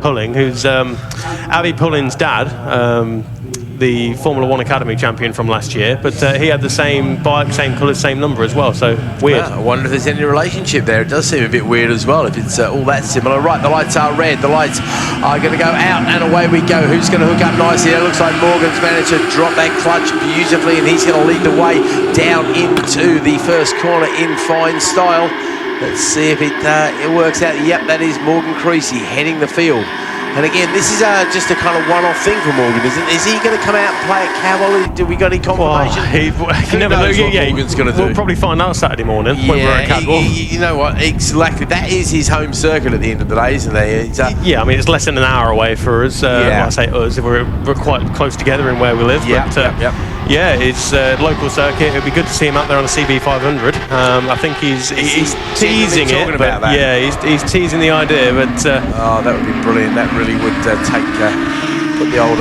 Pulling, who's Abby Pulling's dad, the Formula 1 Academy champion from last year, but he had the same bike, same colour, same number as well, so weird. I wonder if there's any relationship there. It does seem a bit weird as well, if it's all that similar. Right, the lights are red, the lights are going to go out, and away we go. Who's going to hook up nicely? It looks like Morgan's managed to drop that clutch beautifully, and he's going to lead the way down into the first corner in fine style. Let's see if it works out. Yep, that is Morgan Creasy heading the field. And again, this is just a kind of one-off thing for Morgan, isn't it? Is he going to come out and play at Cowell? Do we got any confirmation? He never knows what Morgan's going to do. We'll probably find out Saturday morning when we're at Cadwell. You know what? Exactly. That is his home circuit at the end of the day, isn't it? Yeah, I mean, it's less than an hour away for us. Well, I say us, we're quite close together in where we live. Yeah, yeah, it's a local circuit. It'd be good to see him out there on a CB500. I think he's teasing it, but yeah, he's teasing the idea. But oh, that would be brilliant. That really would put the old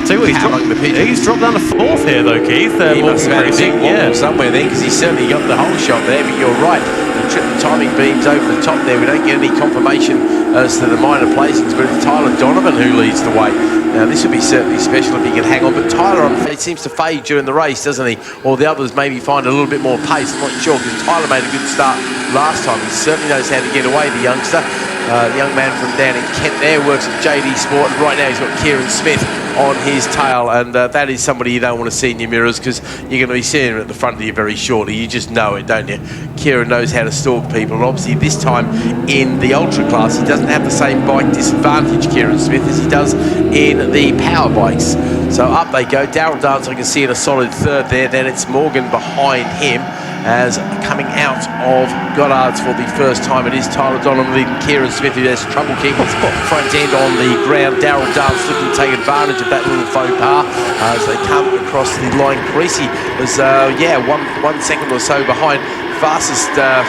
he's dropped down to fourth here though, Keith. He must have had a big wobble somewhere then, because he certainly got the whole shot there. But you're right, the triple timing beams over the top there. We don't get any confirmation as to the minor placings, but it's Tyler Donovan who leads the way. Now this would be certainly special if he can hang on, but Tyler it seems to fade during the race, doesn't he? Or the others maybe find a little bit more pace. I'm not sure, because Tyler made a good start last time. He certainly knows how to get away, the youngster. The young man from down in Kent there works at JD Sport, and right now he's got Kieran Smith on his tail, and that is somebody you don't want to see in your mirrors, because you're going to be seeing him at the front of you very shortly. You just know it, don't you? Kieran knows how to stalk people, and obviously this time in the ultra class he doesn't have the same bike disadvantage, Kieran Smith, as he does in the power bikes. So up they go. Daryl Dance I can see in a solid third there. Then it's Morgan behind him, as coming out of Goddard's for the first time it is Tyler Donovan leading Kieran Smith, who has trouble keeping his front end on the ground. Daryl Dance looking to take advantage of that little faux pas as they come across the line. Creasy was 1 second or so behind. Fastest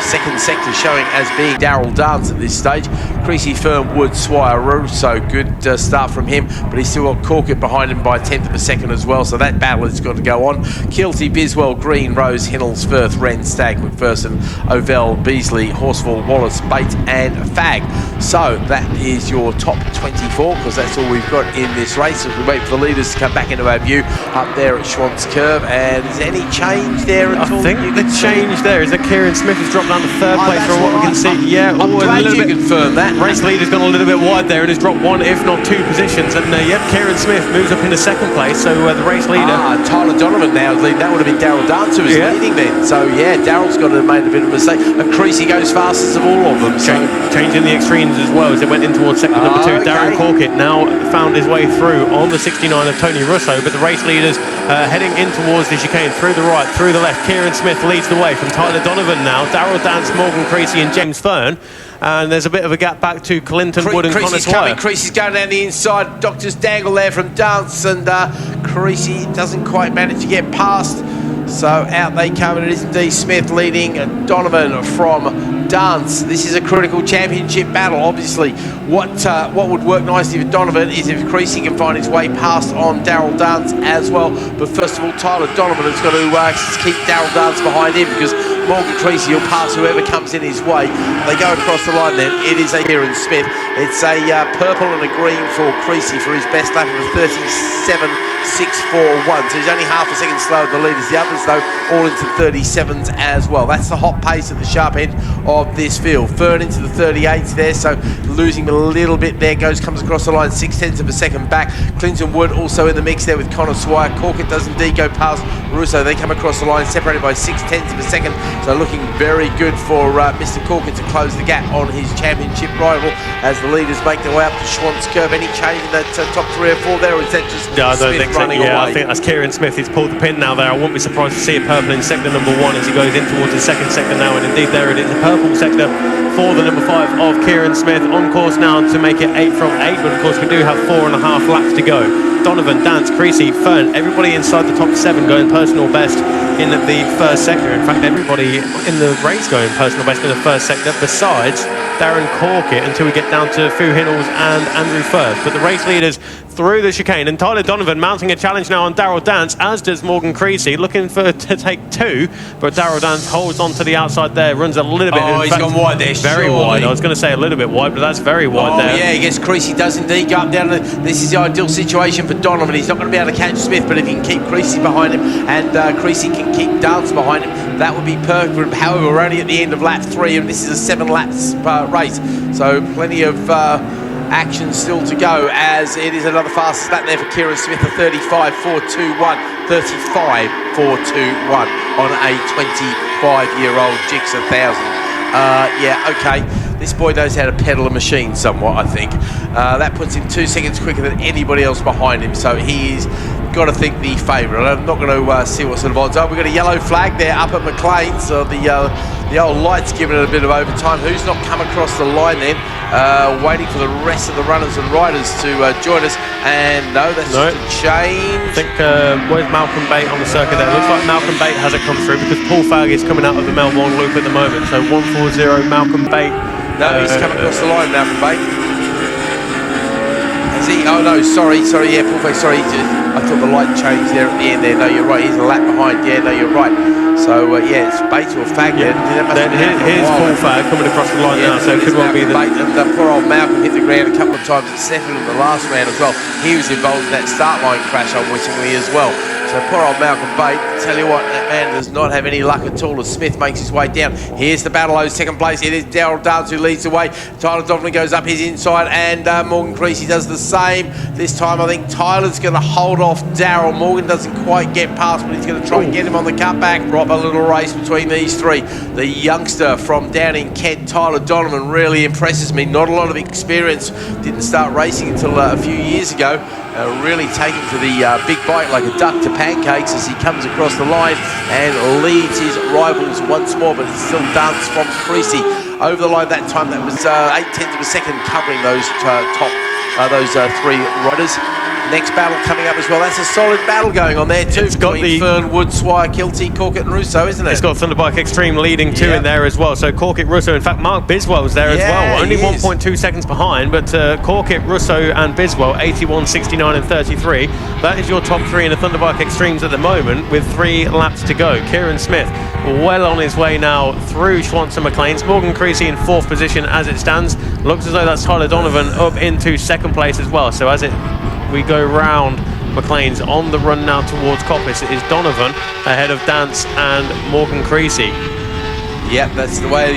second sector showing as being Daryl Dance at this stage. Creasy, Fernwood, Swire, Russo, good start from him, but he's still got Corkett behind him by 1/10 of a second as well, so that battle has got to go on. Kilty, Biswell, Green, Rose, Hinnells, Firth, Wren, Stagg, McPherson, Ovell, Beasley, Horsfall, Wallace, Bates and Fagg. So that is your top 24, because that's all we've got in this race as we wait for the leaders to come back into our view up there at Schwantz Curve. And is there any change there at all? I think the change there is that Kieran Smith has dropped down to third place from what we can see. Yeah, I'm glad you confirmed that. Race leader's gone a little bit wide there and has dropped one, if not two positions. And yep, Kieran Smith moves up into second place. So the race leader, Tyler Donovan now is leading. That would have been Daryl Dance who was leading then. So yeah, Daryl's got to have made a bit of a mistake. And Creasy goes fastest of all of them. So changing the extremes as well as it went in towards sector number 2. Darren Corkett now found his way through on the 69 of Tony Russo, but the race leaders heading in towards the chicane through the right, through the left. Kieran Smith leads the way from Tyler Donovan now. Daryl Dance, Morgan Creasy and James Fern. And there's a bit of a gap back to Clinton Wood and Connor Swire. Creasy's going down the inside. Doctor's dangle there from Dance, and Creasy doesn't quite manage to get past. So out they come, and it is indeed Smith leading Donovan from Dance. This is a critical championship battle, obviously. What would work nicely for Donovan is if Creasy can find his way past on Daryl Dance as well. But first of all, Tyler Donovan has got to keep Daryl Dance behind him, because Morgan Creasy will pass whoever comes in his way. They go across the line then. It is a Kieran Smith. It's a purple and a green for Creasy for his best lap of 37.641. So he's only half a second slower than the leaders. The others, though, all into 37s as well. That's the hot pace at the sharp end of this field. Fern into the 38s there, so losing a little bit there. Comes across the line 0.6 of a second back. Clinton Wood also in the mix there with Connor Swire. Corkett does indeed go past Russo. They come across the line separated by 0.6 of a second. So looking very good for Mr. Corkett to close the gap on his championship rival as the leaders make their way up to Schwantz Curve. Any change in that top 3 or 4 there, or is that just I don't Smith think so. running Yeah, away? I think that's Kieran Smith. He's pulled the pin now there. I wouldn't be surprised to see a purple in sector number 1 as he goes in towards the second sector now. And indeed there it is, a purple sector for the number 5 of Kieran Smith. On course now to make it 8 from 8, but of course we do have 4.5 laps to go. Donovan, Dance, Creasy, Fern, everybody inside the top 7 going personal best in the first sector. In fact, everybody in the race going personal best in the first sector, besides Darren Corkett until we get down to Fu Hinnels and Andrew Firth. But the race leaders through the chicane, and Tyler Donovan mounting a challenge now on Daryl Dance, as does Morgan Creasy, looking to take two, but Daryl Dance holds on to the outside there, runs a little bit. Oh, he's gone wide there, very wide. I was going to say a little bit wide, but that's very wide there. Yeah, I guess Creasy does indeed go up down. This is the ideal situation for Donovan. He's not going to be able to catch Smith, but if he can keep Creasy behind him and Creasy can keep Dance behind him, that would be perfect for him. However, we're only at the end of lap 3, and this is a 7 laps race, so plenty of action still to go, as it is another fast lap there for Kieran Smith, a 35.421, 35.421 on a 25-year-old Jigs 1000. Yeah, okay. This boy knows how to pedal a machine somewhat, I think. That puts him 2 seconds quicker than anybody else behind him, so he's got to think the favourite. I'm not going to see what sort of odds are. We've got a yellow flag there up at McLean, so the old light's giving it a bit of overtime. Who's not come across the line then? Waiting for the rest of the runners and riders to join us. And no, that's just a change. I think, where's Malcolm Bate on the circuit there? Looks like Malcolm Bate hasn't come through because Paul Fagg is coming out of the Melbourne loop at the moment. So 140 Malcolm Bate. No, he's come across the line, Malcolm Bate. Is he? Oh no, sorry, yeah, Paul Fagg, sorry. I thought the light changed there at the end there. No, you're right, he's a lap behind. Yeah, no, you're right. So, yeah, it's Bates or Fagg. Yeah. Here's Paul Fagg coming across the line now, so it could well be the... And poor old Malcolm hit the ground a couple of times at Stephen in the last round as well. He was involved in that start line crash, unwittingly, as well. So poor old Malcolm Bate, tell you what, that man does not have any luck at all as Smith makes his way down. Here's the battle over second place. It is Daryl Dance who leads the way. Tyler Donovan goes up his inside, and Morgan Creasy does the same. This time I think Tyler's going to hold off Daryl. Morgan doesn't quite get past, but he's going to try and get him on the cutback. Proper little race between these three. The youngster from down in Kent, Tyler Donovan, really impresses me. Not a lot of experience. Didn't start racing until a few years ago. Really taking to the big bike like a duck to pancakes as he comes across the line and leads his rivals once more, but it's still Dance from Creasy over the line that time. That was 0.8 of a second covering those three riders. Next battle coming up as well. That's a solid battle going on there too. It's got the Fern, Wood, Swire, Kilty, Corkett and Russo, isn't it? It's got Thunderbike Extreme leading two in there as well. So Corkett, Russo, in fact Mark Biswell's there as well. Only 1.2 seconds behind, but Corkett, Russo and Biswell, 81, 69 and 33. That is your top three in the Thunderbike Extremes at the moment with 3 laps to go. Kieran Smith well on his way now through Schwantz McLean's. Morgan Creasy in 4th position as it stands. Looks as though that's Tyler Donovan up into 2nd place as well. So as we go round McLean's on the run now towards Coppice, it is Donovan ahead of Dance and Morgan Creasy. Yep, that's the way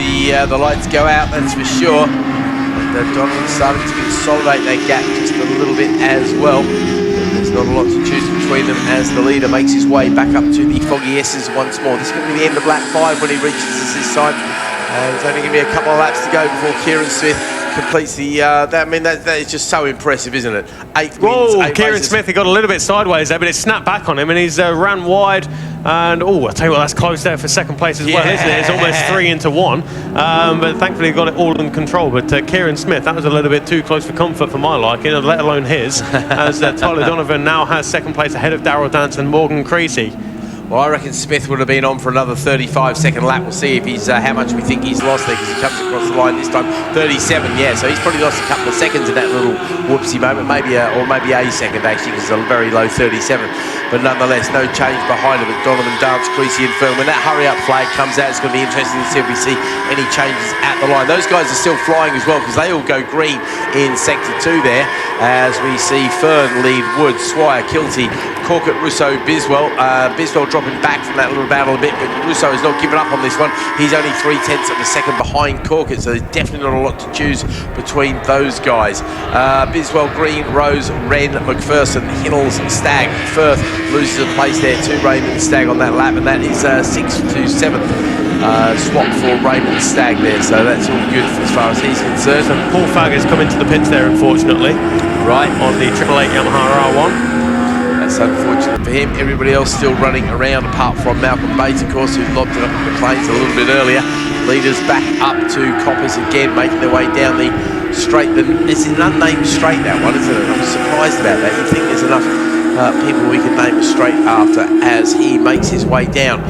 the lights go out, that's for sure. And Donovan's starting to consolidate that gap just a little bit as well. There's not a lot to choose between them as the leader makes his way back up to the Foggy S's once more. This is going to be the end of lap 5 when he reaches us this time. And it's only going to be a couple of laps to go before Kieran Smith completes the that is just so impressive, isn't it? 8 wins, 8 Kieran races. Smith, he got a little bit sideways there, but it snapped back on him and he's ran wide. And I tell you what, that's close there for 2nd place as well, isn't it? It's almost 3 into 1. But thankfully he got it all in control. But Kieran Smith, that was a little bit too close for comfort for my liking, let alone his, as Tyler Donovan now has 2nd place ahead of Daryl Dance and Morgan Creasy. Well, I reckon Smith would have been on for another 35-second lap. We'll see if he's how much we think he's lost there, because he comes across the line this time. 37, yeah. So he's probably lost a couple of seconds in that little whoopsie moment, maybe a second actually, because it's a very low 37. But nonetheless, no change behind him. But Donovan, Dance, Creasy, and Fern. When that hurry-up flag comes out, it's going to be interesting to see if we see any changes at the line. Those guys are still flying as well, because they all go green in sector 2 there. As we see Fern lead Wood, Swire, Kilty, Corkett, Russo, Biswell. Biswell dropping back from that little battle a bit, but Russo has not given up on this one. He's only 0.3 of a second behind Corkett, so there's definitely not a lot to choose between those guys. Biswell, Green, Rose, Wren, McPherson, Hinnels, Stagg, Firth loses a place there to Raymond Stagg on that lap, and that is 6th to 7th. Swap for Raymond Stagg there, so that's all good as far as he's concerned. So Paul Fagg has come into the pits there, unfortunately, right on the 888 Yamaha R1. That's unfortunate for him. Everybody else still running around, apart from Malcolm Bates, of course, who lobbed it up at McLean's a little bit earlier. Leaders back up to Coppice again, making their way down the straight. It's an unnamed straight, that one, isn't it? I'm surprised about that. You think there's enough people we can name a straight after as he makes his way down.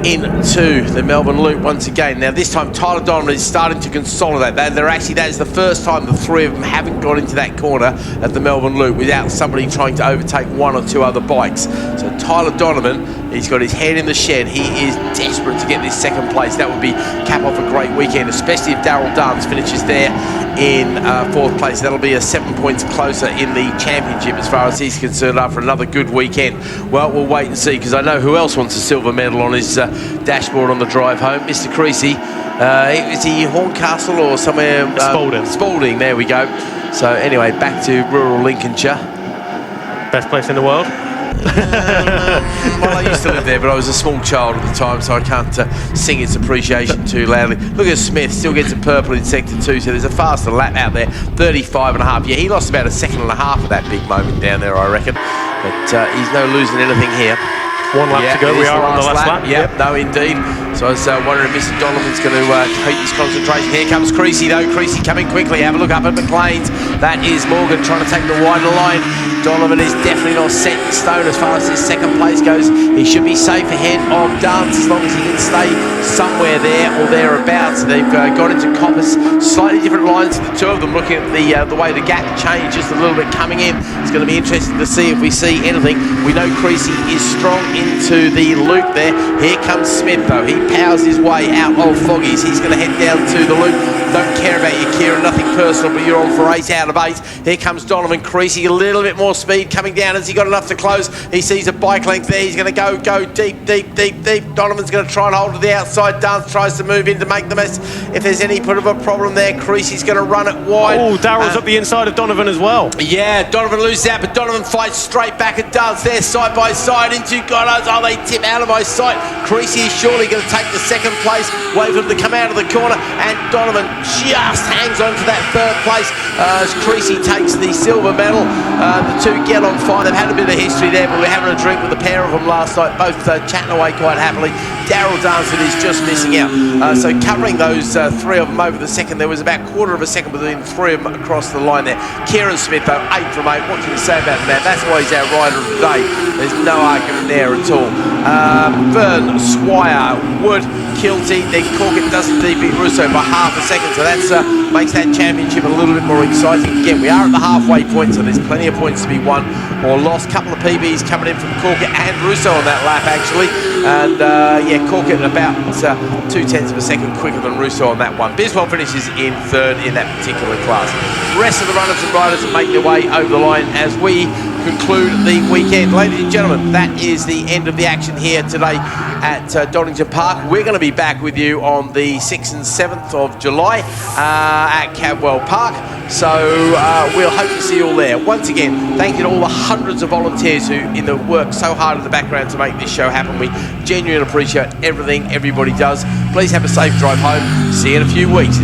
into the Melbourne Loop once again. Now this time Tyler Donovan is starting to consolidate. That is the first time the three of them haven't got into that corner at the Melbourne Loop without somebody trying to overtake one or two other bikes. So Tyler Donovan, he's got his head in the shed. He is desperate to get this second place. That would be cap off a great weekend, especially if Daryl Dance finishes there in fourth place. That'll be 7 points closer in the championship as far as he's concerned after another good weekend. Well, we'll wait and see, because I know who else wants a silver medal on his dashboard on the drive home. Mr. Creasy. Is he Horncastle or somewhere? Spalding. Spalding, there we go. So anyway, back to rural Lincolnshire. Best place in the world? Well, I used to live there, but I was a small child at the time, so I can't sing its appreciation too loudly. Look at Smith, still gets a purple in sector 2, so there's a faster lap out there, 35.5. Yeah, he lost about a second and a half of that big moment down there, I reckon. But he's no losing anything here. One lap to go. We are on the last lap. Yep, no, indeed. So I was wondering if Mr. Donovan's going to keep his concentration. Here comes Creasy, though. Creasy coming quickly. Have a look up at McLean's. That is Morgan trying to take the wider line. Donovan is definitely not set in stone as far as his second place goes. He should be safe ahead of Dance as long as he can stay somewhere there or thereabouts. They've got into Coppice. Slightly different lines to the two of them. Looking at the way the gap changed just a little bit coming in. It's going to be interesting to see if we see anything. We know Creasy is strong into the loop there. Here comes Smith, though. He powers his way out of Foggies. He's going to head down to the loop. Don't care about you, Kieran. Nothing personal, but you're on for 8 out of 8. Here comes Donovan. Creasy, a little bit more speed coming down. Has he got enough to close? He sees a bike length there. He's going to go deep. Donovan's going to try and hold to the outside. Dance tries to move in to make the mess. If there's any bit of a problem there, Creasy's going to run it wide. Oh, Darryl's up the inside of Donovan as well. Yeah, Donovan loses out, but Donovan fights straight back at Dance there, side by side into God. Oh, they tip out of my sight. Creasy is surely going to take the second place. Wait for him to come out of the corner, and Donovan just hangs on to that third place as Creasy takes the silver medal. The two get on fine. They've had a bit of history there, but we're having a drink with a pair of them last night, both chatting away quite happily. Daryl Darnford is just missing out. So covering those three of them over the second, there was about a quarter of a second between three of them across the line there. Kieran Smith, though, 8 from 8. What can you say about that? That's why he's our rider of the day. There's no argument there at all. Fern, Swire, Wood, Kilty, then Corkett doesn't beat Russo by half a second, so that makes that championship a little bit more exciting. Again, we are at the halfway point, so there's plenty of points to be won or lost. Couple of PBs coming in from Corkett and Russo on that lap, actually. And yeah, Corkett about 0.2 of a second quicker than Russo on that one. Biswell finishes in third in that particular class. The rest of the runners and riders make their way over the line as we conclude the weekend. Ladies and gentlemen, that is the end of the action here today at Donington Park. We're going to be back with you on the 6th and 7th of July at Cadwell Park. So we'll hope to see you all there. Once again, thank you to all the hundreds of volunteers who work so hard in the background to make this show happen. We genuinely appreciate everything everybody does. Please have a safe drive home. See you in a few weeks.